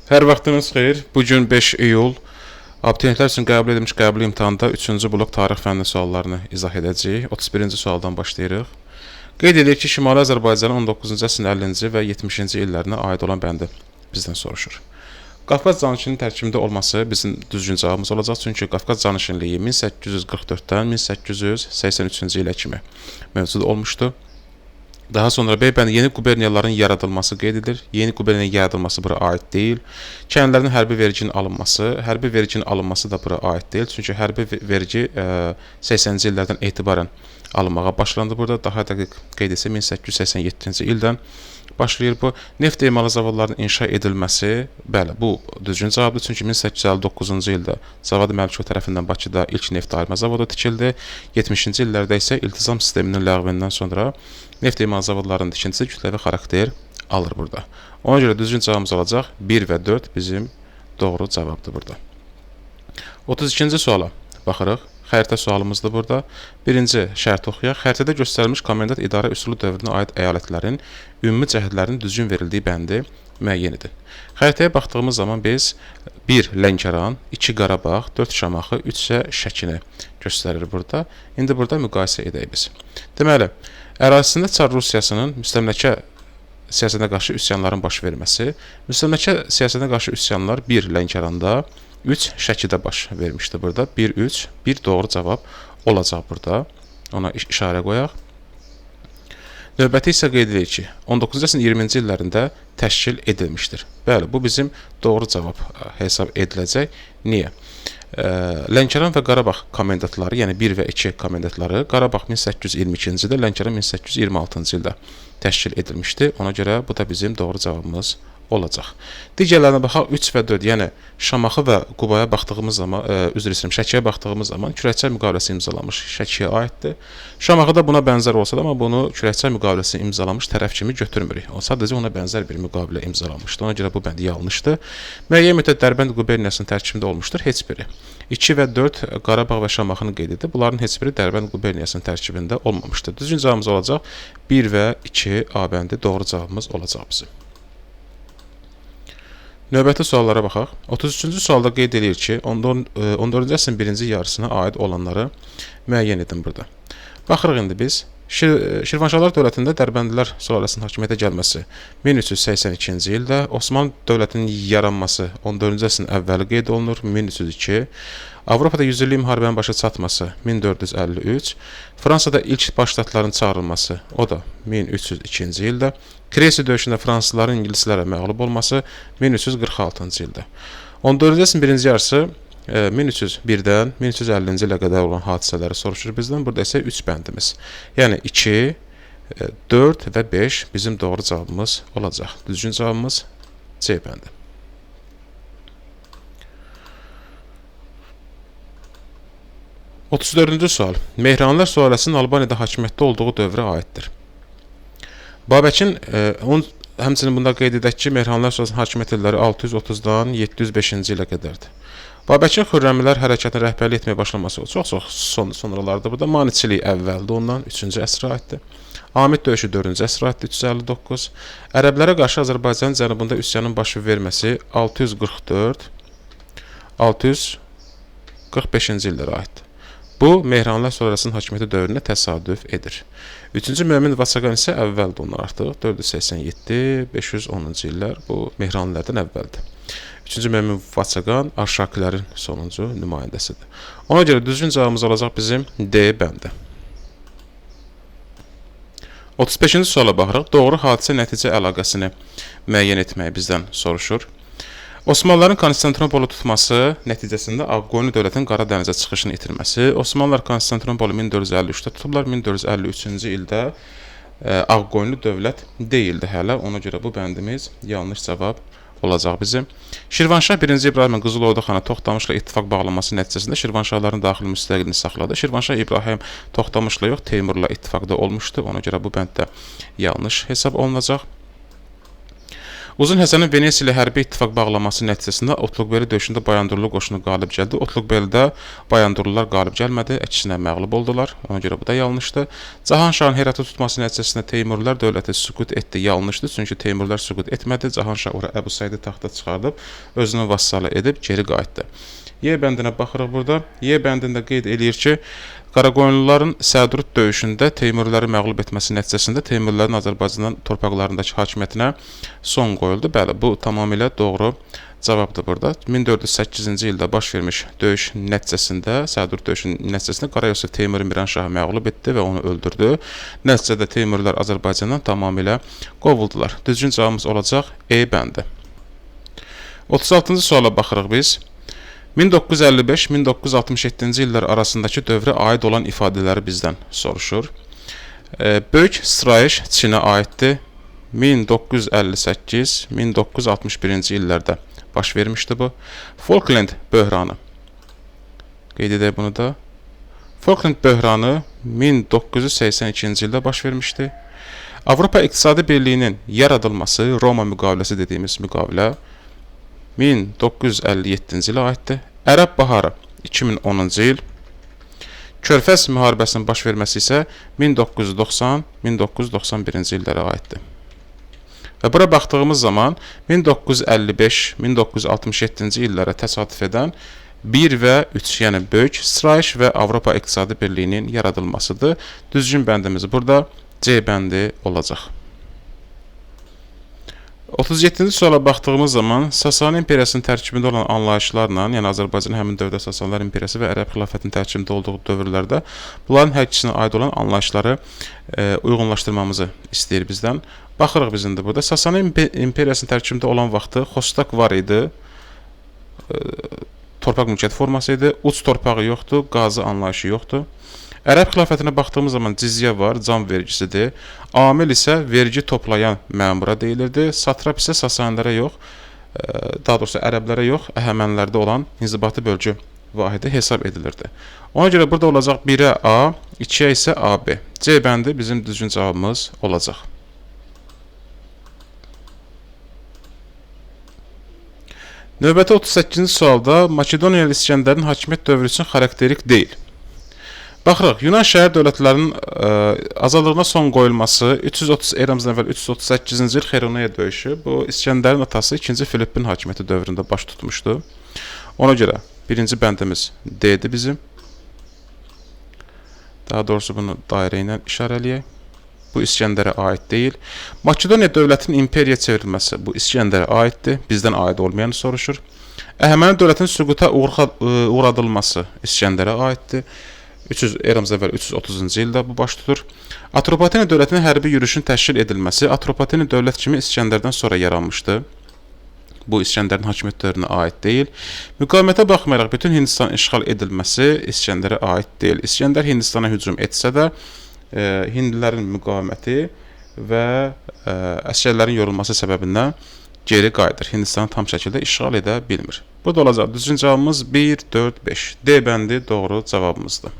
Hər vaxtınız xeyir. Bugün 5 iyul. Abituriyentlər üçün qəbul edilmiş qəbul imtahanında 3-cü blok tarix fənni suallarını izah edəcəyik. 31-ci sualdan başlayırıq. Qeyd edilir ki, Şimali Azərbaycanın 19-cu əsrin 50-ci və 70-ci illərinə aid olan bəndi bizdən soruşur. Qafqaz canişinliğinin tərkibində olması bizim düzgün cavabımız olacaq. Çünki Qafqaz canişinliyi 1844-dən 1883-cü ilə kimi mövcud olmuşdu. Daha sonra B bəndi yeni quberniyaların yaradılması qeyd edilir. Yeni quberniyanın yaradılması bura aid deyil. Kəndlərin hərbi verginin alınması da bura aid deyil. Çünki hərbi vergi 80-ci illərdən etibarən alınmağa başlandı burada. Daha dəqiq qeyd etsə 1887-ci ildən başlayır bu. Neft emalı zavodlarının inşa edilməsi, bəli, bu düzgün cavabdır. Çünki 1859-cu ildə Cavad Məlikov tərəfindən Bakıda ilk neft ayırma zavodu tikildi. 70-ci illərdə isə iltizam sisteminin ləğvindən sonra neft emalı zavodlarının tikintisi kütləvi xarakter alır burada. Ona görə düzgün cavabımız olacaq 1 və 4 bizim doğru cavabdır burada. 32-ci suala baxırıq. Xəritə sualımızdır burada. Birinci şərti oxuyaq. Xəritədə göstərilmiş komendant idarə üsulu dövrünə aid əyalətlərin ümumi cəhətlərinin düzgün verildiyi bəndi müəyyən edin. Xəritəyə baxdığımız zaman biz 1 Lənkəran, 2 Qarabağ, 4 Şamaxı, 3 isə Şəkini göstərir burada. İndi burada müqayisə edək biz. Deməli, ərazisində Çar Rusiyasının müstəmləkə siyasətinə qarşı üsyanların baş verməsi, müstəmləkə siyasətinə qarşı üsyanlar 1 Lənkəranda, 3 Şəkidə baş vermişdi burada. 1-3, 1 doğru cavab olacaq burada. Ona işarə qoyaq. Növbəti isə qeyd edirik ki, 19-cu əsrin 20-ci illərində təşkil edilmişdir. Bəli, bu bizim doğru cavab hesab ediləcək. Niyə? Lənkəran və Qarabağ komendantları, yəni 1 və 2 komendantları Qarabağ 1822-ci ildə, Lənkəran 1826-cı ildə təşkil edilmişdi. Ona görə bu da bizim doğru cavabımız olacaq. Digərlərinə baxaq 3 və 4, yəni Şamaxı və Qubaya baxdığımız zaman, Şəkiyə baxdığımız zaman kürəkçay müqaviləsi imzalanmış Şəkiyə aiddir. Şamaxıda buna bənzər olsa da, amma bunu kürəkçay müqaviləsi imzalanmış tərəf kimi götürmürük. O sadəcə ona bənzər bir müqavilə imzalanmışdı. Ona görə bu bənd yanlışdır. Müəyyən müddət Dərbənd quberniyasının tərkibində olmuşdur heç biri. 2 və 4 Qarabağ və Şamaxını qeyd etdi. Bunların heç biri Dərbənd quberniyasının tərkibində olmamışdır. Düzgün cavabımız olacaq 1 və 2 A bəndi doğru cavabımız olacaq bizim. Növbəti suallara baxaq. 33-cü sualda qeyd edir ki, 14-cü əsrin birinci yarısına aid olanları müəyyən edin burada. Baxırıq indi biz. Şirvanşahlar dövlətində Dərbəndilər sülaləsinin hakimiyyətə gəlməsi 1382-ci ildə, Osmanlı dövlətinin yaranması 14-cü əsrin əvvəli qeyd olunur 1302, Avropada 100 illik müharibənin başa çatması 1453, Fransada ilk baş ştatların çağırılması o da 1302-ci ildə, Kresi döyüşündə fransızların ingilislərə məğlub olması 1346-cı ildə. 14-cü əsrin birinci yarısı 1301-dən 1350-ci ilə qədər olan hadisələri soruşur bizdən. Burada isə 3 bəndimiz. Yəni 2, 4 və 5 bizim doğru cavabımız olacaq. Düzgün cavabımız C bəndi. – 34-cü sual. Mehranilər sülaləsinin Albaniyada hakimiyyətdə olduğu dövrə aiddir. Babəkin, həmçinin bunda qeyd edək ki, Mehranilər sülaləsinin hakimiyyət illəri 630-dan 705-ci ilə qədərdir. Babəkin Xürrəmilər hərəkatına rəhbərlik etməyə başlaması çox sonralardır. Burada Maniçilik əvvəldir, ondan 3-cü əsrə aiddir. Amid döyüşü 4-cü əsrə aiddir, 359. Ərəblərə qarşı Azərbaycanın cənubunda üsyanın baş verməsi 644-645-ci illərə aiddir. Bu, Mehranilər sülaləsinin hakimiyyəti dövrünə təsadüf edir. 3-cü Mömin Vaçaqan isə əvvəldir ondan artıq. 487-510-cu illər bu Mehranlilərdən əvvəldir. 3-cü Mömin Vaçaqan Arşakilərin sonuncu nümayəndəsidir. Ona görə düzgün cavabımız olacaq bizim D bəndi. 35-ci suala baxırıq. Doğru hadisə-nəticə əlaqəsini müəyyən etməyi bizdən soruşur. Osmanlıların Konstantinopolu tutması nəticəsində Ağqoyunlu dövlətin Qara dənizə çıxışını itirməsi. Osmanlılar Konstantinopolu 1453-də tutublar. 1453-cü ildə Ağqoyunlu dövlət deyildi hələ. Ona görə bu bəndimiz yanlış cavab olacaq bizim. Şirvanşah 1-ci İbrahimin Qızıl Ordu xanı Toxtamışla ittifaq bağlanması nəticəsində Şirvanşahların daxili müstəqilini saxladı. Şirvanşah İbrahim Toxtamışla yox, Teymurla ittifaqda olmuşdu. Ona görə bu bənddə yanlış hesab olunacaq. Uzun Həsənin Venesiya ilə hərbi ittifaq bağlaması nəticəsində Otluqbeli döyüşündə Bayandurlu qoşunu qalib gəldi. Otluqbelidə Bayandurlular qalib gəlmədi, əksinə məğlub oldular. Ona görə bu da yanlışdır. Cahanşahın Heratı tutması nəticəsində Teymurlar dövləti süqut etdi. Yanlışdır, çünki Teymurlar süqut etmədi. Cahanşah ora Əbu Saidi taxta çıxardıb, özünü vassalı edib geri qayıtdı. Y bəndinə baxırıq burada. Y bəndində qeyd eləyir ki, Qaraqoyunluların Sədrut döyüşündə Teymurları məğlub etməsi nəticəsində Teymurların Azərbaycan torpaqlarındakı hakimiyyətinə son qoyuldu. Bəli, bu tamamilə doğru cavabdır burada. 1408-ci ildə baş vermiş döyüş nəticəsində, Sədrut döyüşünün nəticəsində Qarayosif Teymuri Miranşahı məğlub etdi və onu öldürdü. Nəticədə Teymurlar Azərbaycandan tamamilə qovuldular. Düzgün cavabımız olacaq E bəndi. 36-cı suala baxırıq biz. 1955-1967-ci illər arasındakı dövrə aid olan ifadələri bizdən soruşur. Böyük sıçrayış Çinə aiddir. 1958-1961-ci illərdə baş vermişdi bu. Falkland böhranı. Qeyd edək bunu da. Falkland böhranı 1982-ci ildə baş vermişdi. Avropa İqtisadi Birliyinin yaradılması, Roma müqaviləsi dediyimiz müqavilə 1957-ci ilə aiddir. Ərəb Baharı 2010-cu il. Körfəz müharibəsinin baş verməsi isə 1990-1991-ci illərə aiddir. Və bura baxdığımız zaman 1955-1967-ci illərə təsadüf edən 1 və 3, yəni böyük sıçrayış və Avropa İqtisadi Birliyinin yaradılmasıdır. Düzgün bəndimiz burada C bəndi olacaq. 37-ci suala baxdığımız zaman Sasani imperiyasının tərkibində olan anlayışlarla, yəni Azərbaycan həmin dövrdə Sasanlar imperiyası və Ərəb xilafətinin tərkibində olduğu dövrlərdə bunların hər ikisinə aid olan anlayışları uyğunlaşdırmamızı istəyir bizdən. Baxırıq biz indi burada. Sasani imperiyasının tərkibində olan vaxtı Xostak var idi, torpaq mülkiyyət forması idi, uc torpağı yoxdur, qazı anlayışı yoxdur. Ərəb xilafətinə baxdığımız zaman cizyə var, can vergisidir. Amil isə vergi toplayan məmura deyilirdi. Satrap isə Sasanilərə yox, daha doğrusu ərəblərə yox, Əhəmənilərdə olan inzibati bölgü vahidi hesab edilirdi. Ona görə burada olacaq 1-ə A, 2-ə isə AB. C bəndi bizim düzgün cavabımız olacaq. Növbəti 38-ci sualda Makedoniyalı İskəndərin hakimiyyət dövrü üçün xarakterik deyil. Baxırıq, Yunan şəhər dövlətlərinin azadlığına son qoyulması 330 eramızdan əvvəl 338-ci il Xeronea döyüşü. Bu İskəndərin atası 2-ci Filippin hakimiyyəti dövründə baş tutmuşdu. Ona görə birinci bəndimiz D-dir bizim. Daha doğrusu bunu dairə ilə işarələyək. Bu İskəndərə aid deyil. Makedoniya dövlətinin imperiyaya çevrilməsi bu İskəndərə aiddir. Bizdən aid olmayanı soruşur. Əhəməni dövlətinin süquta uğradılması İskəndərə aiddir. Eramızdan əvvəl 330-cu ildə bu baş tutur. Atropatena dövlətinin hərbi yürüşün təşkil edilməsi Atropatena dövlət kimi İskəndərdən sonra yaranmışdı. Bu İskəndərin hakimiyyət dövrünə aid deyil. Müqavimətə baxmayaraq bütün Hindistan işğal edilməsi İskəndərə aid deyil. İskəndər Hindistana hücum etsə də Hindlilərin müqaviməti və əsgərlərin yorulması səbəbindən geri qayıdır. Hindistanı tam şəkildə işğal edə bilmir. Bu da olacaq. Düzgün cavabımız 1, 4, 5. D bəndi doğru cavabımızdır.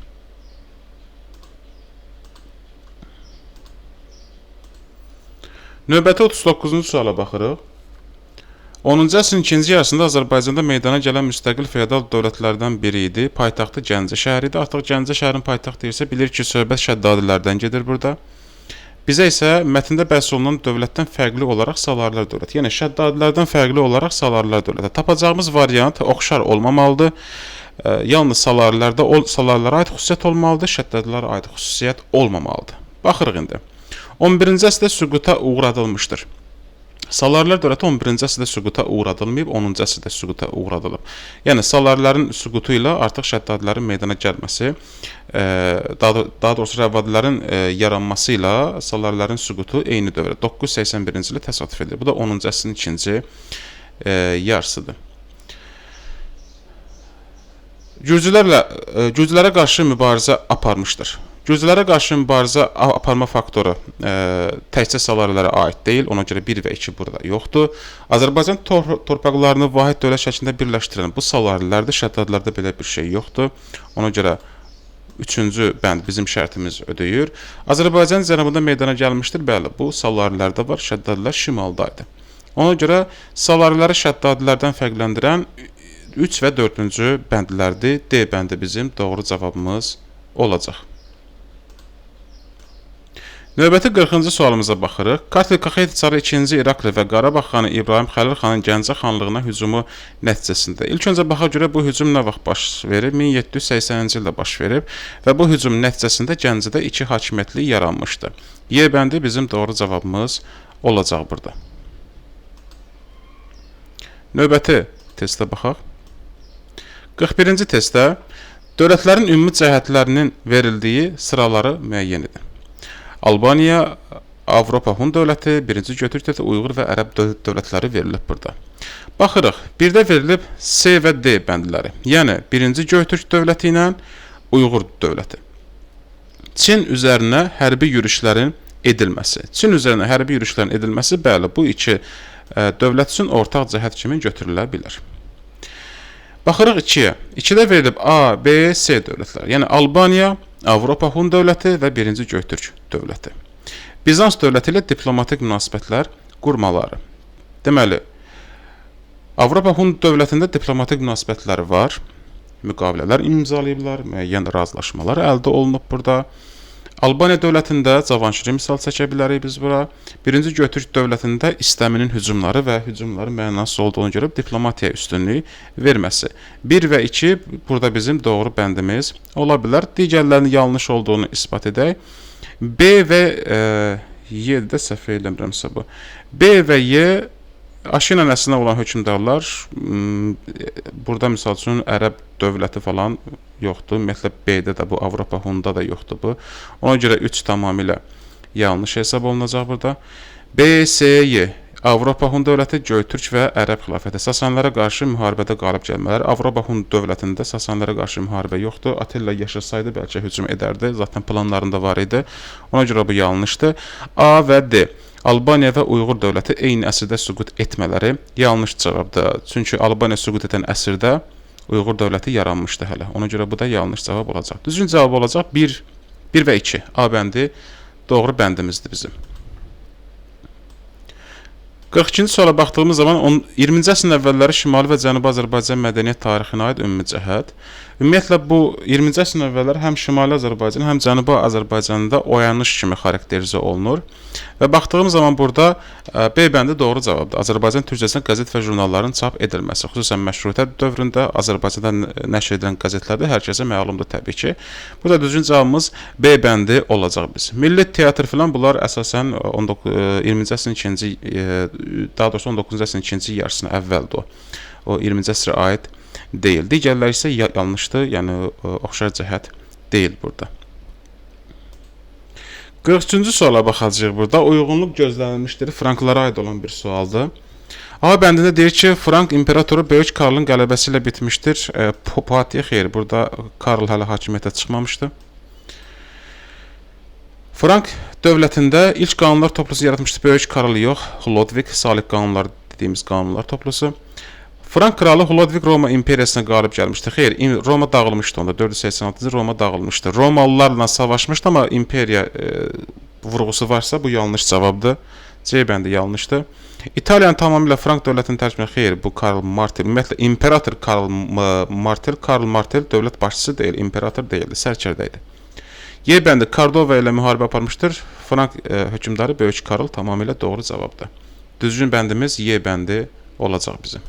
Növbəti 39-cu suala baxırıq. 10-cu əsrin ikinci yarısında Azərbaycanda meydana gələn müstəqil feodal dövlətlərdən biri idi. Paytaxtı Gəncə şəhəri idi. Artıq Gəncə şəhərin paytaxtı deyirsə, bilir ki, söhbət Şəddadilərdən gedir burada. Bizə isə mətndə bəhs olunan dövlətdən fərqli olaraq Salarilər dövləti, yəni Şəddadilərdən fərqli olaraq Salarilər dövləti. Tapacağımız variant oxşar olmamalıdır. Yalnız Salarilərə aid xüsusiyyət olmalıdır, Şəddadilərə aid xüsusiyyət olmamalıdır. Baxırıq indi. 11-ci əsrdə süquta uğradılmışdır. Salarilər dövləti 11-ci əsrdə süquta uğradılmayıb, 10-cu əsrdə süquta uğradılıb. Yəni Salarilərin süqutu ilə artıq Şəddadilərin meydana gəlməsi, daha doğrusu Rəvvadilərin yaranması ilə Salarilərin süqutu eyni dövrə 981-ci ilə təsadüf edir. Bu da 10-cu əsrin ikinci yarısıdır. Gürcülərə qarşı mübarizə aparmışdır. Gürcülərə qarşı mübarizə aparma faktoru təkcə Salarilərə aid deyil, ona görə 1 və 2 burada yoxdur. Azərbaycan torpaqlarını vahid dövlət şəklində birləşdirən bu Salarilərdə, Şəddadilərdə belə bir şey yoxdur. Ona görə 3-cü bənd bizim şərtimiz ödəyir. Azərbaycan cənubunda meydana gəlmişdir, bəli, bu Salarilərdə var, Şəddadilər şimaldaydı. Ona görə salariləri şəddadilərdən fərqləndirən 3 və 4-cü bəndlərdir. D bəndi bizim doğru cavabımız olacaq. Növbəti 40-cı sualımıza baxırıq. Katil Kaxet çarı 2-ci İrakli və Qarabağ xanı İbrahim Xəlil xanın Gəncə xanlığına hücumu nəticəsində. İlk öncə baxaq görə bu hücum nə vaxt baş verib? 1780-ci ildə baş verib və bu hücum nəticəsində Gəncədə 2 hakimiyyətlik yaranmışdı. Y bəndi bizim doğru cavabımız olacaq burada. Növbəti testə baxaq. 41-ci testdə dövlətlərin ümumi cəhətlərinin verildiyi sıraları müəyyən edin. Albaniya, Avropa Hun dövləti, birinci Götürk dövləti, Uyğur və Ərəb dövlətləri verilib burada. Baxırıq, birdə verilib C və D bəndləri. Yəni, birinci Götürk dövləti ilə Uyğur dövləti. Çin üzərinə hərbi yürüşlərin edilməsi. Çin üzərinə hərbi yürüşlərin edilməsi, bəli, bu iki dövlət üçün ortaq cəhət kimi götürülə bilər. Baxırıq 2-yə. 2-də verilib A, B, C dövlətləri. Yəni, Albaniya, Avropa Hun dövləti və birinci Götürk dövləti. Bizans dövləti ilə diplomatik münasibətlər qurmaları. Deməli, Avropa Hun dövlətində diplomatik münasibətləri var. Müqavilələr imzalayıblar, müəyyən razılaşmalar əldə olunub burada. Albaniya dövlətində Cavanşiri misal çəkə bilərik biz bura. Birinci Götürk dövlətində İstəminin hücumları və hücumların mənasız olduğunu görüb diplomatiyaya üstünlük verməsi. 1 və 2 burada bizim doğru bəndimiz ola bilər. Digərlərinin yanlış olduğunu isbat edək. B və Y-də səhv eləmirəmsə bu. B və Y aşı ilə əslinə olan hökmdarlar, burada misal üçün Ərəb dövləti falan yoxdur. Ümumiyyətlə B-də də bu, Avropa Hun'da da yoxdur bu. Ona görə 3 tamamilə yanlış hesab olunacaq burada. B, C, Y. Avropa Hun dövləti, Göytürk və Ərəb xilafəti. Sasanlara qarşı müharibədə qalib gəlmələr. Avropa Hun dövlətində Sasanlara qarşı müharibə yoxdur. Atilla yaşasaydı bəlkə hücum edərdi. Zaten planlarında var idi. Ona görə bu yanlışdır. A və D. Albaniya və Uyğur dövləti eyni əsrdə süqut etmələri yanlış cavabdır. Çünki Albaniya süqut edən əsrdə Uyğur dövləti yaranmışdı hələ. Ona görə bu da yanlış cavab olacaq. Düzgün cavab olacaq 1 və 2. A bəndi doğru bəndimizdir bizim. 42-ci suala baxdığımız zaman 20-ci əsrin əvvəlləri Şimali və Cənubi Azərbaycan mədəniyyət tarixinə aid ümumi cəhət. Ümumiyyətlə bu 20-ci əsrin əvvəlləri həm Şimali Azərbaycan, həm Cənubi Azərbaycanda oyanış kimi xarakterizə olunur. Və baxdığımız zaman burada B bəndi doğru cavabdır. Azərbaycan türkcəsində qəzet və jurnalların çap edilməsi, xüsusən məşrutə dövründə Azərbaycanda nəşr edilən qəzetlərdə hər kəsə məlumdur təbii ki. Burada düzgün cavabımız B bəndi olacaq biz. Milli teatr filan bunlar əsasən 20-ci əsrin ikinci, daha doğrusu 19-cu əsrin ikinci yarısına əvvəldir o. O 20-ci əsrə aid deyil. Digərləri isə yanlışdır, yəni oxşar cəhət deyil burada. 43-cü suala baxacağıq burada. Uyğunluq gözlənilmişdir. Franklara aid olan bir sualdır. A bəndində deyir ki, Frank imperatoru Böyük Karlın qələbəsi ilə bitmişdir. Poatiya xeyr, burada Karl hələ hakimiyyətə çıxmamışdı. Frank dövlətində ilk qanunlar toplusu yaratmışdı. Böyük Karl yox, Ludwig, Salik qanunlar dediyimiz qanunlar toplusu. Frank kralı Ludwig Roma imperiyasına qalib gəlmişdi. Xeyr, Roma dağılmışdı onda. 486-cı Roma dağılmışdı. Romalılarla savaşmışdı, amma imperiya vurğusu varsa bu yanlış cavabdır. C bəndi yanlışdır. İtaliyanın tamamilə Frank dövlətinin tərkibində xeyr, bu Karl Martel. Ümumiyyətlə imperator Karl Martel dövlət başçısı deyil, imperator deyildi, sərkərdə idi. Y bəndi Kordova ilə müharibə aparmışdır. Frank hökmdarı Böyük Karl tamamilə doğru cavabdır. Düzgün bəndimiz Y bəndi olacaq bizim.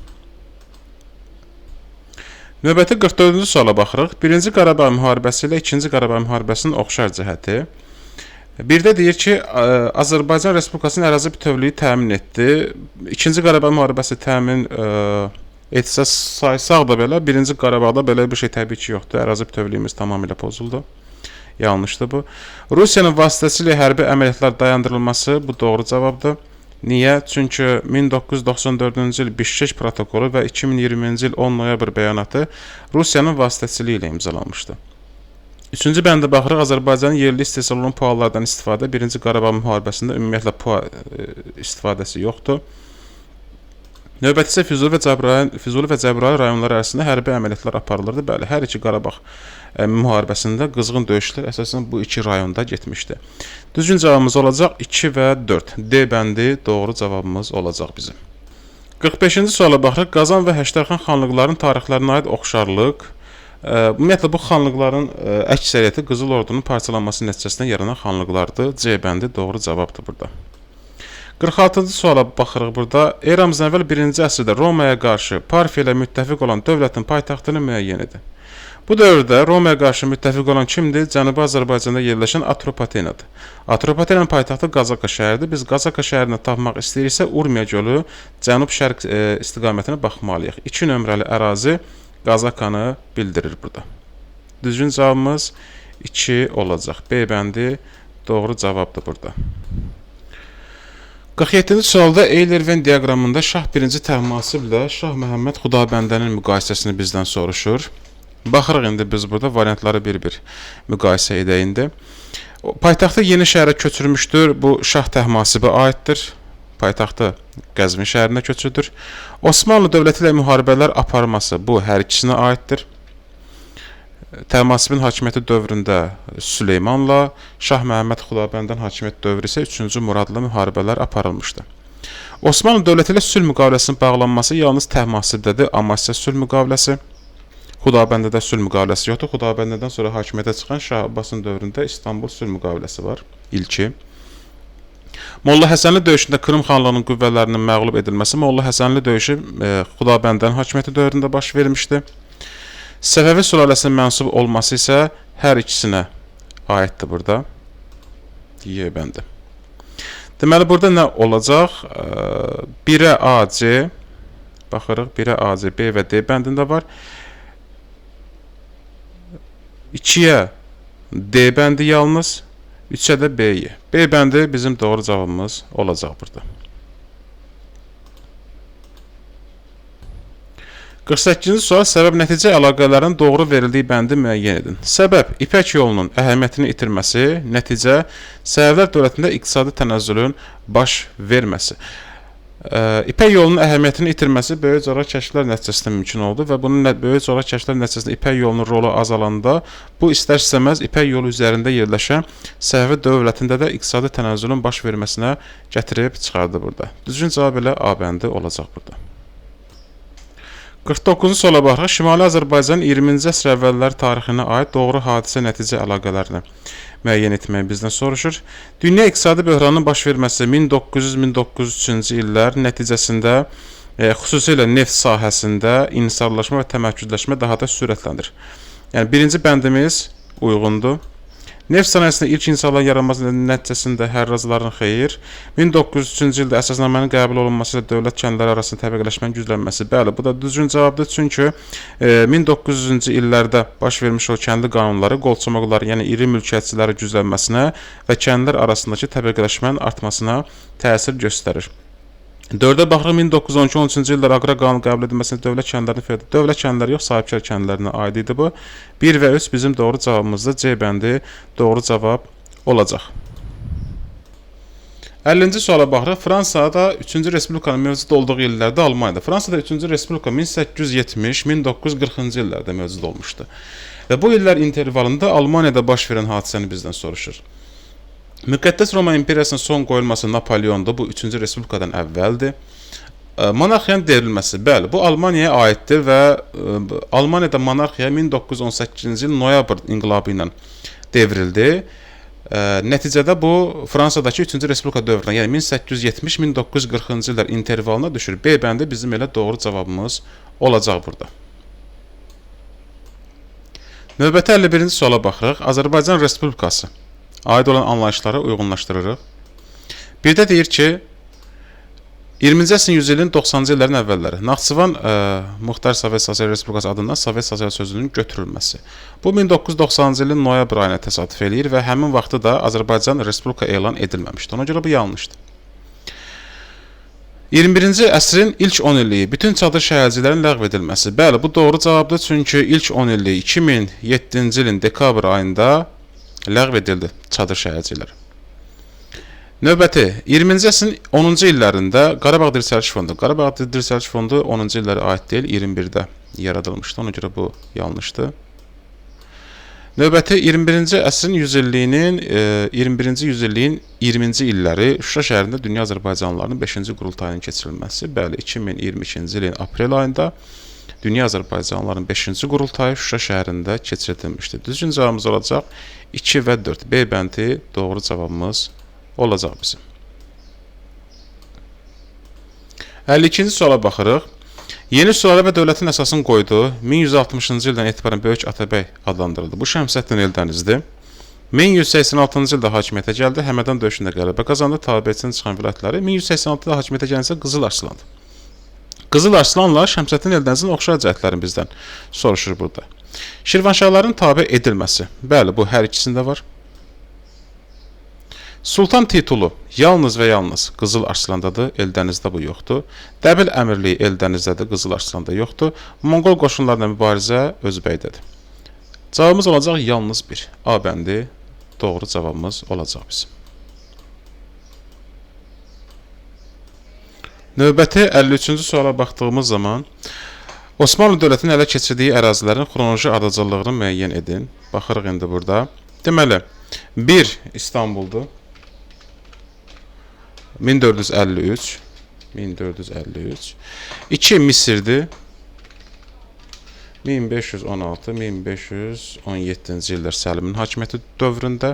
Növbəti 44-cü suala baxırıq. 1-ci Qarabağ müharibəsi ilə 2-ci Qarabağ müharibəsinin oxşar cəhəti. Birdə deyir ki, Azərbaycan Respublikasının ərazi bütövlüyü təmin etdi. 2-ci Qarabağ müharibəsi təmin etsə saysaq da belə, 1-ci Qarabağda belə bir şey təbii ki yoxdur. Ərazi bütövlüyümüz tamamilə pozuldu. Yanlışdır bu. Rusiyanın vasitəsilə hərbi əməliyyatlar dayandırılması bu doğru cavabdır. Niyə? Çünki 1994-cü il Bişkek protokolu və 2020-ci il 10 noyabr bəyanatı Rusiyanın vasitəsilə imzalanmışdı. 3-cü bəndə baxırıq, Azərbaycanın yerli istehsal olunan puallardan istifadə 1-ci Qarabağ müharibəsində ümumiyyətlə pual istifadəsi yoxdur. Növbəti isə Füzuli və Cəbrayıl rayonları arasında hərbi əməliyyatlar aparılırdı. Bəli, hər iki Qarabağ müharibəsində qızğın döyüşlər əsasən bu iki rayonda getmişdi. Düzgün cavabımız olacaq 2 və 4. D bəndi doğru cavabımız olacaq bizim. 45-ci suala baxırıq. Qazan və Həştərxan xanlıqlarının tarixlərinə aid oxşarlıq. Ümumiyyətlə, bu xanlıqların əksəriyyəti Qızıl Ordunun parçalanması nəticəsində yaranan xanlıqlardır. C bəndi doğru cavabdır burada. 46-cı suala baxırıq burada. Eramızdan əvvəl 1-ci əsrdə Romaya qarşı Parfiya ilə müttəfiq olan dövlətin paytaxtını müəyyən edin. Bu dövrdə Romaya qarşı müttəfiq olan kimdir? Cənubi Azərbaycanda yerləşən Atropatenadır. Atropatenanın paytaxtı Qazaka şəhəridir. Biz Qazaka şəhərini tapmaq istəyiriksə Urmiya gölü cənub-şərq istiqamətinə baxmalıyıq. 2 nömrəli ərazi Qazakanı bildirir burada. Düzgün cavabımız 2 olacaq. B bəndi doğru cavabdır burada. 47-ci sualda Eyler-Venn diaqramında Şah 1-ci Təhmasiblə Şah Məhəmməd Xudabəndənin müqayisəsini bizdən soruşur. Baxırıq indi biz burada variantları bir-bir müqayisə edək indi. Paytaxtı Yeni şəhərə köçürmüşdür. Bu Şah Təhmasibə aiddir. Paytaxtı Qəzvin şəhərinə köçürdür. Osmanlı dövləti ilə müharibələr aparması bu hər ikisinə aiddir. Təhmasibin hakimiyyəti dövründə Süleymanla, Şah Məhəmməd Xudabəndən hakimiyyət dövrü isə 3-cü Muradla müharibələr aparılmışdı. Osmanlı dövləti ilə sülh müqaviləsinin bağlanması yalnız Təhmasibdədir, Amasya sülh müqaviləsi. Xudabəndədə sülh müqaviləsi yoxdur. Xudabəndədən sonra hakimiyyətə çıxan Şah Abbasın dövründə İstanbul sülh müqaviləsi var. İlki. Molla Həsənli döyüşündə Krım xanlığının qüvvələrinin məğlub edilməsi Molla Həsənli döyüşü Xudabəndənin hakimiyyəti dövründə baş vermişdi. Səfəvi sülaləsinə mənsub olması isə hər ikisinə aiddir burada. Y bəndi. Deməli, burada nə olacaq? 1-ə AC, baxırıq, 1-ə AC, B və D bəndində var. 2-yə D bəndi yalnız, 3-ə də B-yə. B bəndi bizim doğru cavabımız olacaq burada. 48-ci sual səbəb-nəticə əlaqələrin doğru verildiyi bəndi müəyyən edin. Səbəb, İpək yolunun əhəmiyyətini itirməsi, nəticə, Səfəvilər dövlətində iqtisadi tənəzzülün baş verməsi. İpək yolunun əhəmiyyətini itirməsi böyük coğrafi kəşflər nəticəsində mümkün oldu və bunun böyük coğrafi kəşflər nəticəsində İpək yolunun rolu azalanda bu istər-istəməz İpək yolu üzərində yerləşən Səfəvi dövlətində də iqtisadi tənəzzülün baş verməsinə gətirib çıxardı burada. Düzgün cavab elə A bəndi olacaq burada. 49-cu suala baxırıq. Şimali Azərbaycanın 20-ci əsr əvvəlləri tarixinə aid doğru hadisə nəticə əlaqələrini müəyyən etməyi bizdən soruşur. Dünya iqtisadi böhranının baş verməsi 1900-1903-cü illər nəticəsində xüsusilə neft sahəsində inhisarlaşma və təmərküzləşmə daha da sürətlənir. Yəni, birinci bəndimiz uyğundur. Neft sənayesində ilk insanların yaranması nəticəsində hərrazların xeyir, 1903-cü ildə əsasnamənin qəbul olunması ilə dövlət kəndləri arasında təbəqələşmənin güclənməsi. Bəli, bu da düzgün cavabdır, çünki 1900-cü illərdə baş vermiş o kəndli qanunları qolçomaqları, yəni iri mülkiyyətçilərin güclənməsinə və kəndlər arasındakı təbəqələşmənin artmasına təsir göstərir. 4-ə baxırıq, 1912-13-cü illər aqrar qanunu qəbul edilməsində dövlət kəndlərini fərqli. Dövlət kəndləri yox, sahibkar kəndlərinə aid idi bu. 1 və 3 bizim doğru cavabımızda C bəndi doğru cavab olacaq. 50-ci suala baxırıq. Fransada 3-cü Respublikanın mövcud olduğu illərdə Almaniyada. Fransada 3-cü Respublika 1870-1940-cı illərdə mövcud olmuşdu. Və bu illər intervalında Almaniyada baş verən hadisəni bizdən soruşur. Müqəddəs Roma İmperiyasının son qoyulması Napoleonda bu 3-cü Respublikadan əvvəldir. Monarxiyanın devrilməsi, bəli, bu Almaniyaya aiddir və Almaniyada monarxiya 1918-ci il noyabr inqilabı ilə devrildi. Nəticədə bu Fransadakı 3-cü Respublika dövrünə, yəni 1870-1940-cı illər intervalına düşür. B bəndi bizim elə doğru cavabımız olacaq burada. Növbəti 51-ci suala baxırıq. Azərbaycan Respublikası aid olan anlayışları uyğunlaşdırırıq. Bir də deyir ki, 20-ci əsrin 100 ilin 90-cı illərin əvvəlləri Naxçıvan Muxtar Sovet Sosial Respublikası adından Sovet Sosial sözünün götürülməsi. Bu 1990-cı ilin noyabr ayına təsadüf eləyir və həmin vaxtı da Azərbaycan Respublika elan edilməmişdir. Ona görə bu yanlışdır. 21-ci əsrin ilk 10 illiyi bütün çadır şəhərcilərin ləğv edilməsi. Bəli, bu doğru cavabdır, çünki ilk 10 illiyi 2007-ci ilin dekabr ayında ləğv edildi çadır şəhərcilər. Növbəti, 20-ci əsrin 10-cu illərində Qarabağ Dirçəliş Fondu. Qarabağ Dirçəliş Fondu 10-cu illərə aid deyil, 21-də yaradılmışdı. Ona görə bu yanlışdır. Növbəti 21-ci əsrin 21-ci yüzilliyin 20-ci illəri Şuşa şəhərində Dünya Azərbaycanlılarının 5-ci qurultayının keçirilməsi. Bəli, 2022-ci ilin aprel ayında Dünya Azərbaycanlılarının 5-ci qurultayı Şuşa şəhərində keçirilmişdir. Düzgün cavabımız olacaq 2 və 4. B bəndi doğru cavabımız olacaq bizim. 52-ci suala baxırıq. Yeni Sülalə və dövlətin əsasını qoydu. 1160-cı ildən etibarən Böyük Atabəy adlandırıldı. Bu Şəmsəddin Eldənizdir. 1186-cı ildə hakimiyyətə gəldi. Həmədan döyüşündə qələbə qazandı. Tabeçinin çıxan vilayətləri. 1186-da hakimiyyətə gələn isə Qızıl Arslandır. Qızıl Arslanla Şəmsəddin Eldənizin oxşar cəhətlərini bizdən soruşur burada. Şirvanşahların tabe edilməsi. Bəli, bu hər ikisində var. Sultan titulu yalnız və yalnız Qızıl Arslandadır, Eldənizdə bu yoxdur. Dəbil əmirliyi Eldənizdədir, Qızıl Arslanda yoxdur. Monqol qoşunlarla mübarizə Özbəydədir. Cavabımız olacaq yalnız 1. A bəndi doğru cavabımız olacaq bizim. Növbəti 53-cü suala baxdığımız zaman Osmanlı dövlətinin ələ keçirdiyi ərazilərin xronoloji ardıcıllığını müəyyən edin. Baxırıq indi burada. Deməli, 1 İstanbuldur. 1453 2 Misirdir. 1516-1517-ci illər Səlimin hakimiyyəti dövründə.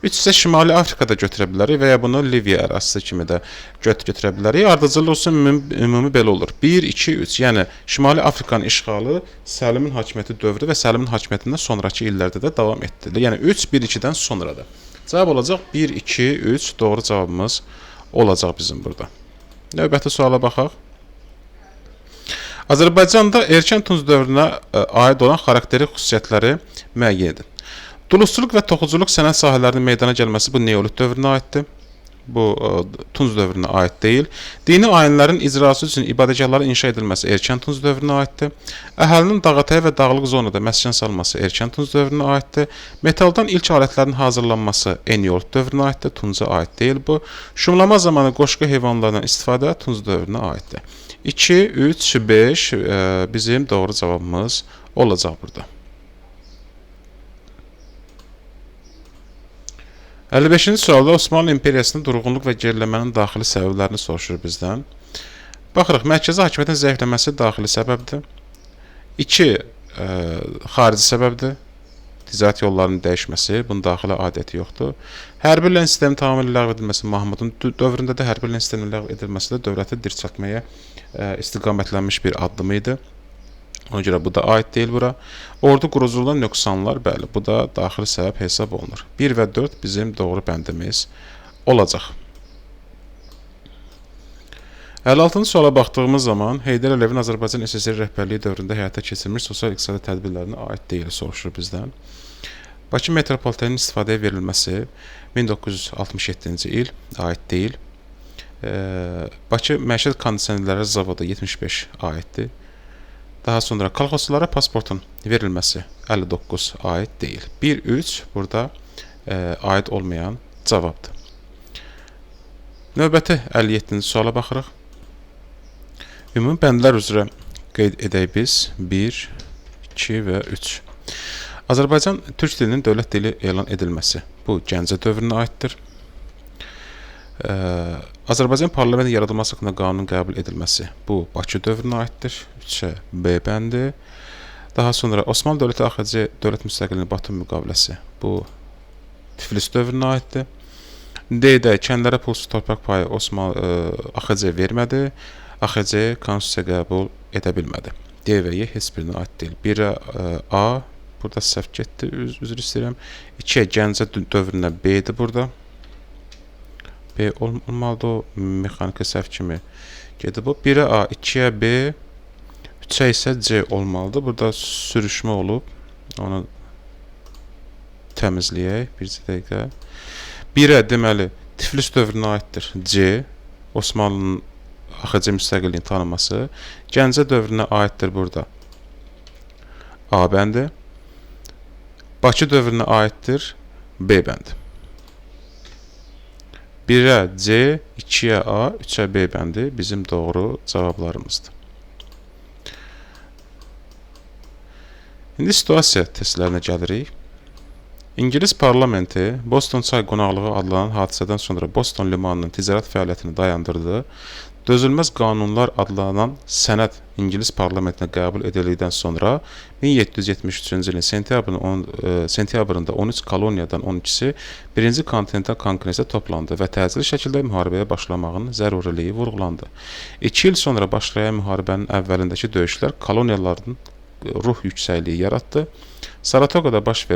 3 isə Şimali Afrikada götürə bilərik və ya bunu Liviya ərazisi kimi də götürə bilərik. Ardıcıllıq olsun ümumi belə olur. 1, 2, 3. Yəni Şimali Afrikanın işğalı Səlimin hakimiyyəti dövrü və Səlimin hakimiyyətindən sonrakı illərdə də davam etdirilir. Yəni 3, 1, 2-dən sonradır. Cavab olacaq 1, 2, 3. Doğru cavabımız olacaq bizim burada. Növbəti suala baxaq. Azərbaycanda erkən Tunc dövrünə aid olan xarakteri xüsusiyyətləri müəyyən edin. Dulusçuluq və toxuculuq sənət sahələrinin meydana gəlməsi bu Neolit dövrünə aiddir. Bu Tunc dövrünə aid deyil. Dini ayinlərin icrası üçün ibadətgahların inşa edilməsi erkən Tunc dövrünə aiddir. Əhalinin dağətəyi və dağlıq zonada məskən salması erkən Tunc dövrünə aiddir. Metaldan ilk alətlərin hazırlanması Eneolit dövrünə aiddir. Tunca aid deyil bu. Şumlama zamanı qoşqu heyvanlarından istifadə Tunc dövrünə aiddir. 2, 3, 5 bizim doğru cavabımız olacaq burada. 55-ci sualda Osmanlı İmperiyasının durğunluq və geriləmənin daxili səbəblərini soruşur bizdən. Baxırıq, mərkəzi hakimiyyətin zəifləməsi daxili səbəbdir. 2, xarici səbəbdir. Ticarət yollarının dəyişməsi, bunun daxili adəti yoxdur. Hərbi len sistemin tamamilə ləğv edilməsi Mahmudun dövründə də hərbi len sistemin ləğv edilməsi də dövləti dirçəltməyə istiqamətlənmiş bir addım idi. Ona görə bu da aid deyil bura. Ordu quruculuğundan nöqsanlar, bəli, bu da daxili səbəb hesab olunur. 1 və 4 bizim doğru bəndimiz olacaq. 56-cı suala baxdığımız zaman Heydər Əliyevin Azərbaycan SSR rəhbərliyi dövründə həyata keçirilmiş sosial-iqtisadi tədbirlərinə aid deyil soruşur bizdən. Bakı metropoliteninin istifadəyə verilməsi 1967-ci il aid deyil. Bakı məişət kondisionerləri zavodu 75 aiddir. Daha sonra kolxozçulara pasportun verilməsi 59 aid deyil. 1, 3 burada aid olmayan cavabdır. Növbəti 57-ci suala baxırıq. Ümumi bəndlər üzrə qeyd edək biz 1, 2 və 3. Azərbaycan türk dilinin dövlət dili elan edilməsi. Bu Gəncə dövrünə aiddir. Azərbaycan parlamenti yaradılması haqqında qanunun qəbul edilməsi. Bu Bakı dövrünə aiddir. 3-ə B bəndi. Daha sonra Osmanlı dövləti AXC dövlət müstəqilliyinin Batum müqaviləsi. Bu Tiflis dövrünə aiddir. D-də kəndlərə pulsuz torpaq payı AXC vermədi. AXC konstitusiya qəbul edə bilmədi. D və Y heç birinə aid deyil. 1-ə A burada səhv getdi, üzr istəyirəm. 2-yə Gəncə dövrünə B-dir burada. B olmalıdır, o mexaniki səhv kimi gedib o. 1-ə A, 2-yə B, 3-ə isə C olmalıdır. Burada sürüşmə olub. Onu təmizləyək. Bir dəqiqə. 1-ə deməli Tiflis dövrünə aiddir. C. Osmanlının AXC müstəqilliyini tanıması. Gəncə dövrünə aiddir burada. A bəndi. Bakı dövrünə aiddir. B bəndi. 1-ə C, 2-yə A, 3-ə B bəndi bizim doğru cavablarımızdır. İndi situasiya testlərinə gəlirik. İngilis parlamenti Boston çay qonaqlığı adlanan hadisədən sonra Boston limanının ticarət fəaliyyətini dayandırdı. Dözülməz qanunlar adlanan sənəd İngilis parlamentinə qəbul edildikdən sonra 1773-cü ilin sentyabrında 13 koloniyadan 12-si 1-ci Kontinental Konqresə toplandı və təcili şəkildə müharibəyə başlamağın zəruriliyi vurğulandı. 2 il sonra başlayan müharibənin əvvəlindəki döyüşlər koloniyaların ruh yüksəkliyi yaratdı. Saratogada baş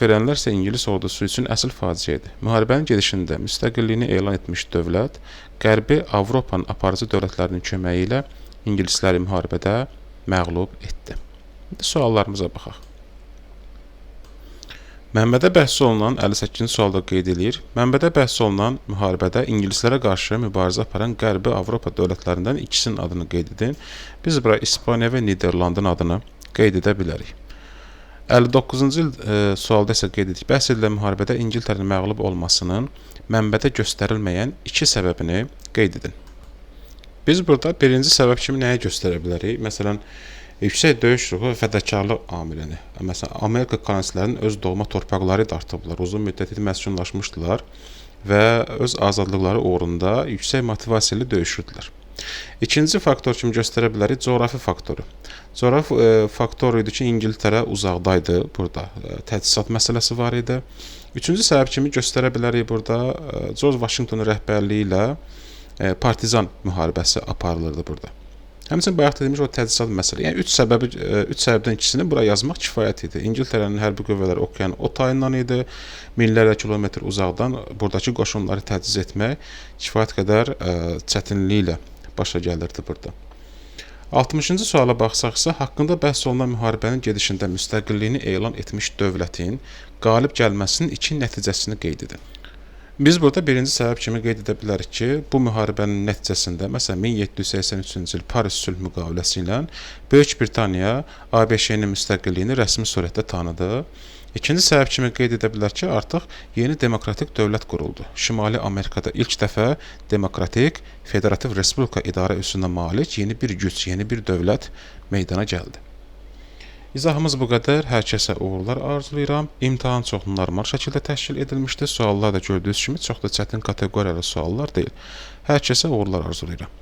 verənlər isə İngilis ordusu üçün əsl faciə idi. Müharibənin gedişində müstəqilliyini elan etmiş dövlət Qərbi Avropanın aparıcı dövlətlərinin köməyi ilə ingilisləri müharibədə məğlub etdi. İndi suallarımıza baxaq. Mənbədə bəhs olunan 58-ci sualda qeyd edilir. Mənbədə bəhs olunan müharibədə ingilislərə qarşı mübarizə aparan Qərbi Avropa dövlətlərindən ikisinin adını qeyd edin. Biz bura İspaniya və Niderlandın adını qeyd edə bilərik. 59-cu sualda isə qeyd edirik. Bəhs edilən müharibədə İngiltərənin məğlub olmasının mənbədə göstərilməyən 2 səbəbini qeyd edin. Biz burada birinci səbəb kimi nəyə göstərə bilərik? Məsələn, yüksək döyüş ruhu və fədakarlıq amilini. Məsələn, Amerika kolonistlərinin öz doğma torpaqları dartıblar, uzun müddət məskunlaşmışdılar və öz azadlıqları uğrunda yüksək motivasiya ilə döyüşürdülər. İkinci faktor kimi göstərə bilərik coğrafi faktoru. Coğrafi faktor idi ki, İngiltərə uzaqdaydı, burada təchizat məsələsi var idi. Üçüncü səbəb kimi göstərə bilərik burada George Washington rəhbərliyi ilə partizan müharibəsi aparılırdı burada. Həmçinin bayaq dediyimiz o təchizat məsələ. Yəni üç səbəbdən ikisini bura yazmaq kifayət idi. İngiltərənin hərbi qüvvələri okeanın o tayından idi. Minlərlə kilometr uzaqdan buradakı qoşunları təchiz etmək kifayət qədər çətinliklə başa gəlirdi burada. 60-cı suala baxsaq isə haqqında bəhs olunan müharibənin gedişində müstəqilliyini elan etmiş dövlətin qalib gəlməsinin 2 nəticəsini qeyd edin. Biz burada birinci səbəb kimi qeyd edə bilərik ki, bu müharibənin nəticəsində, məsələn, 1783-cü il Paris sülh müqaviləsi ilə Böyük Britaniya ABŞ-nin müstəqilliyini rəsmi surətdə tanıdı. İkinci səbəb kimi qeyd edə bilər ki, artıq yeni demokratik dövlət quruldu. Şimali Amerikada ilk dəfə demokratik, federativ respublika idarə üsuluna malik yeni bir güc, yeni bir dövlət meydana gəldi. İzahımız bu qədər. Hər kəsə uğurlar arzulayıram. İmtahan çox normal şəkildə təşkil edilmişdir. Suallar da gördüyünüz kimi çox da çətin kateqoriyalı suallar deyil. Hər kəsə uğurlar arzulayıram.